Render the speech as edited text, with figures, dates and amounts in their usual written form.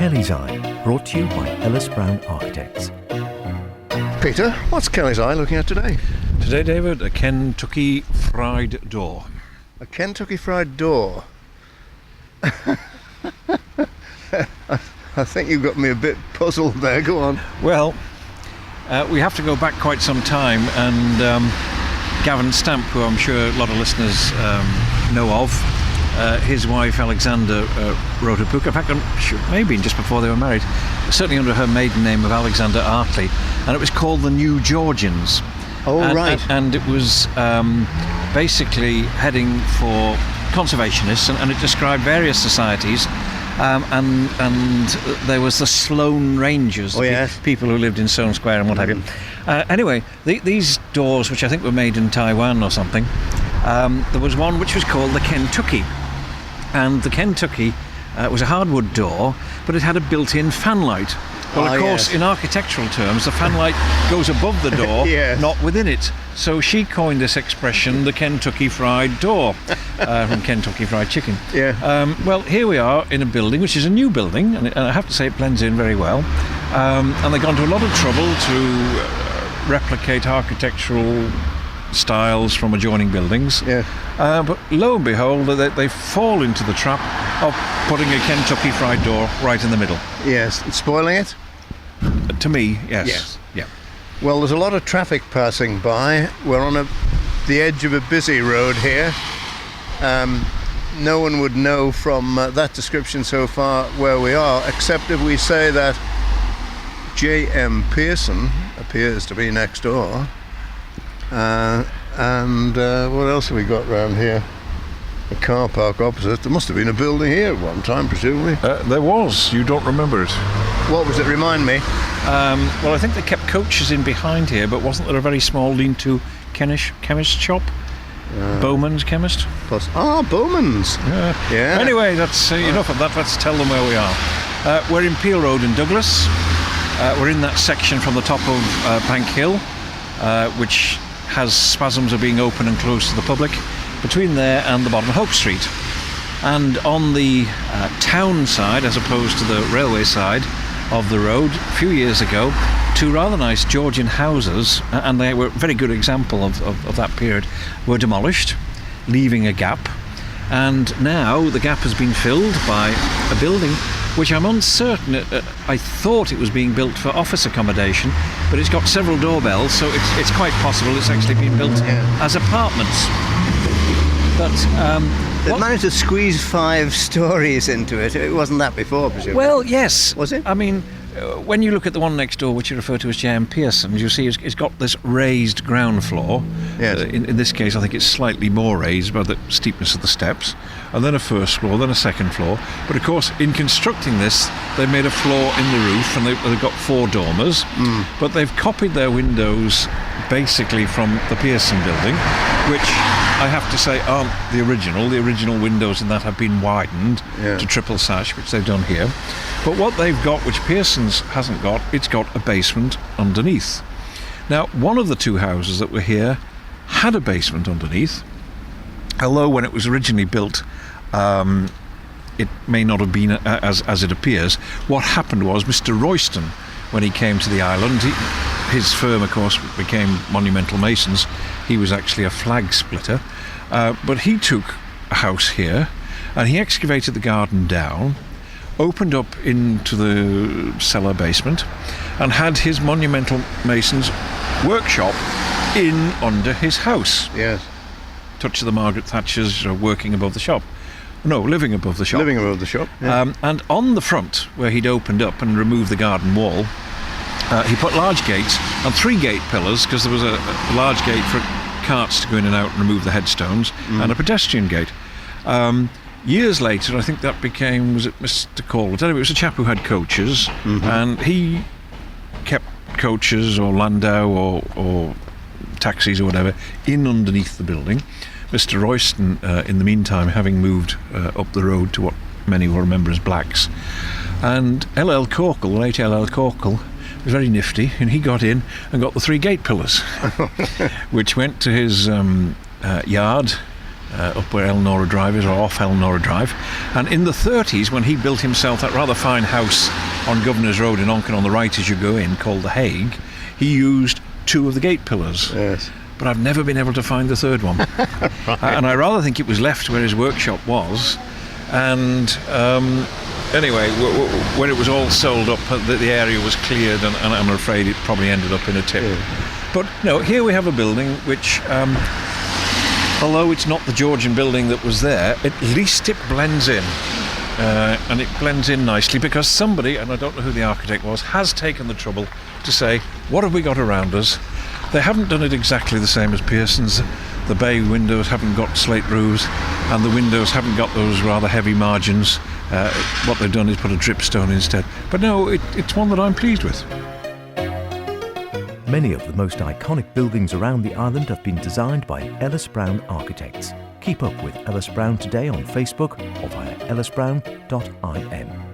Kelly's Eye, brought to you by Ellis Brown Architects. Peter, what's Kelly's Eye looking at today? Today, David, a Kentucky fried door. A Kentucky fried door. I think you've got me a bit puzzled there. Go on. Well, we have to go back quite some time, and Gavin Stamp, who I'm sure a lot of listeners know of, his wife Alexander wrote a book. In fact, I'm sure maybe just before they were married, certainly under her maiden name of Alexander Artley, and it was called The New Georgians. Oh, right. And it was basically heading for conservationists, and it described various societies. And there was the Sloane Rangers, people who lived in Sloane Square and what have you. Anyway, these doors, which I think were made in Taiwan or something, there was one which was called the Kentucky. And the Kentucky was a hardwood door, but it had a built-in fanlight. Well, of course, in architectural terms, the fanlight goes above the door, not within it. So she coined this expression, the Kentucky Fried Door, from Kentucky Fried Chicken. Well, here we are in a building, which is a new building, and I have to say it blends in very well. And they've gone to a lot of trouble to replicate architectural styles from adjoining buildings. But lo and behold, they fall into the trap of putting a Kentucky Fried Door right in the middle. Yes, it's spoiling it? To me, yes. Yeah. Well, there's a lot of traffic passing by. We're on the edge of a busy road here. No one would know from that description so far where we are, except if we say that J.M. Pearson appears to be next door. And what else have we got round here? A car park opposite. There must have been a building here at one time, presumably. There was. You don't remember it. What was it? Remind me. Well, I think they kept coaches in behind here, but wasn't there a very small lean-to chemist shop? Bowman's Chemist? Bowman's. Yeah. Anyway, that's enough of that. Let's tell them where we are. We're in Peel Road in Douglas. We're in that section from the top of Bank Hill, which has spasms of being open and closed to the public, between there and the bottom of Hope Street. And on the town side, as opposed to the railway side of the road, a few years ago, two rather nice Georgian houses, and they were a very good example of that period, were demolished, leaving a gap. And now the gap has been filled by a building which I'm uncertain, I thought it was being built for office accommodation, but it's got several doorbells, so it's quite possible it's actually been built as apartments. But they managed to squeeze 5 stories into it. It wasn't that before, presumably. Well, yes. Was it? I mean, when you look at the one next door, which you refer to as J.M. Pearson's, you see it's got this raised ground floor. Yes. In this case, I think it's slightly more raised by the steepness of the steps, and then a first floor, then a second floor. But of course, in constructing this, they made a floor in the roof, and they've got 4 dormers. But they've copied their windows basically from the Pearson building, which I have to say aren't the original. The original windows in that have been widened to triple sash, which they've done here. But what they've got, which Pearson's hasn't got, it's got a basement underneath. Now, one of the 2 houses that were here had a basement underneath, although when it was originally built, it may not have been as it appears. What happened was Mr. Royston, when he came to the island, his firm, of course, became Monumental Masons. He was actually a flag splitter, but he took a house here, and he excavated the garden down, opened up into the cellar basement, and had his Monumental Masons workshop in under his house. Yes. Touch of the Margaret Thatcher's working above the shop. No, living above the shop. Living above the shop. Yeah. And on the front, where he'd opened up and removed the garden wall, he put large gates and 3 gate pillars, because there was a large gate for carts to go in and out and remove the headstones, and a pedestrian gate. Years later, I think that became, was it Mr. Corlett? Anyway, it was a chap who had coaches, and he kept coaches or landau or taxis or whatever in underneath the building. Mr. Royston, in the meantime, having moved up the road to what many will remember as Blacks. And L.L. Corkle, the late L.L. Corkle, was very nifty, and he got in and got the 3 gate pillars, which went to his yard, up where Elnora Drive is, or off Elnora Drive. And in the 30s, when he built himself that rather fine house on Governor's Road in Onken on the right as you go in, called the Hague, he used 2 of the gate pillars. Yes. But I've never been able to find the third one. Right. And I rather think it was left where his workshop was. And anyway, when it was all sold up, the area was cleared, and I'm afraid it probably ended up in a tip. Yeah. But no, here we have a building which, although it's not the Georgian building that was there, at least it blends in. And it blends in nicely because somebody, and I don't know who the architect was, has taken the trouble to say, what have we got around us? They haven't done it exactly the same as Pearson's. The bay windows haven't got slate roofs, and the windows haven't got those rather heavy margins. What they've done is put a dripstone instead. But no, it's one that I'm pleased with. Many of the most iconic buildings around the island have been designed by Ellis Brown Architects. Keep up with Ellis Brown today on Facebook or via ellisbrown.im.